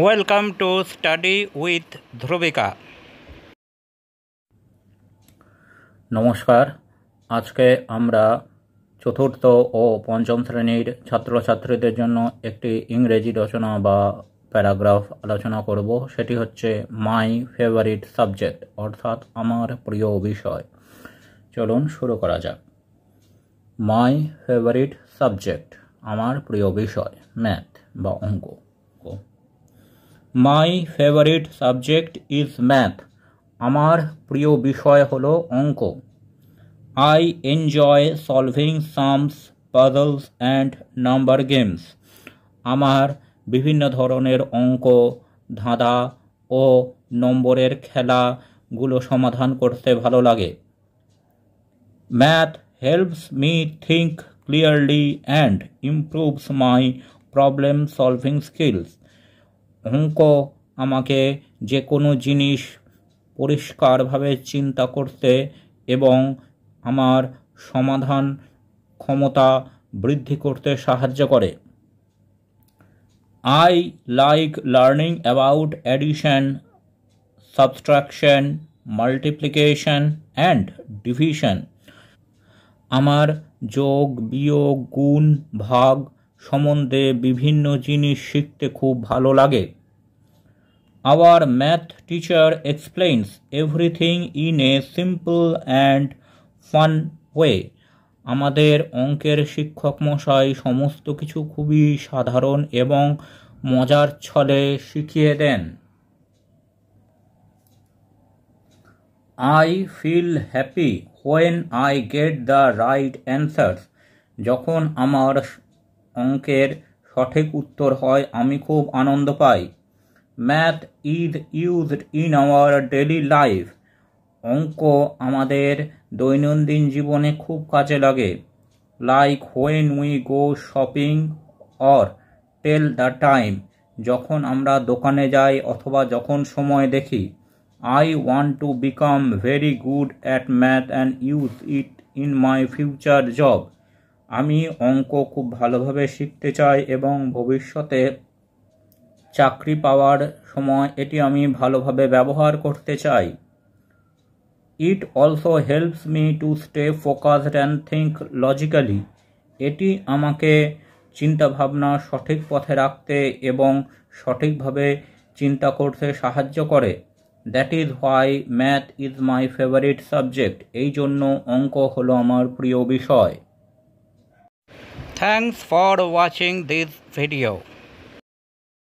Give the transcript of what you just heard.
Welcome to study with Dhrubika. নমস্কার। আজকে আমরা চতুর্থ ও পঞ্চম শ্রেণীর ছাত্রছাত্রীদের জন্য একটি ইংরেজি রচনা বা প্যারাগ্রাফ আলোচনা করব। সেটি হচ্ছে মাই ফেভারিট সাবজেক্ট, অর্থাৎ আমার প্রিয় বিষয়। চলুন শুরু করা যাক। মাই ফেভারিট সাবজেক্ট, আমার প্রিয় বিষয়, ম্যাথ বা অঙ্ক। My favourite subject is math. আমার প্রিয় বিষয় হলো অঙ্ক। I enjoy solving sums, puzzles and number games. আমার বিভিন্ন ধরনের অঙ্ক, ধাঁধা ও নম্বরের খেলাগুলো সমাধান করতে ভালো লাগে। Math helps me think clearly and improves my problem solving skills. অঙ্ক আমাকে যে কোনো জিনিস পরিষ্কারভাবে চিন্তা করতে এবং আমার সমাধান ক্ষমতা বৃদ্ধি করতে সাহায্য করে। I like learning about addition, subtraction, multiplication and division. আমার যোগ, বিয়োগ, গুণ, ভাগ সম্বন্ধে বিভিন্ন জিনিস শিখতে খুব ভালো লাগে। Our math teacher explains everything in a simple and fun way. আমাদের অঙ্কের শিক্ষক মশাই সমস্ত কিছু খুবই সাধারণ এবং মজার ছলে শিখিয়ে দেন। I feel happy when I get the right answers. যখন আমার অঙ্কের সঠিক উত্তর হয় আমি খুব আনন্দ পাই। Math is used in our daily life. অঙ্ক আমাদের দৈনন্দিন জীবনে খুব কাজে লাগে। Like when we go shopping or tell the time. যখন আমরা দোকানে যাই অথবা যখন সময় দেখি। I want to become very good at math and use it in my future job. আমি অঙ্ক খুব ভালোভাবে শিখতে চাই এবং ভবিষ্যতে চাকরি পাওয়ার সময় এটি আমি ভালোভাবে ব্যবহার করতে চাই। It also helps me to stay focused and think logically. এটি আমাকে চিন্তাভাবনা সঠিক পথে রাখতে এবং সঠিকভাবে চিন্তা করতে সাহায্য করে। That is why math is my favorite subject. এই জন্য অঙ্ক হলো আমার প্রিয় বিষয়। Thanks for watching this video.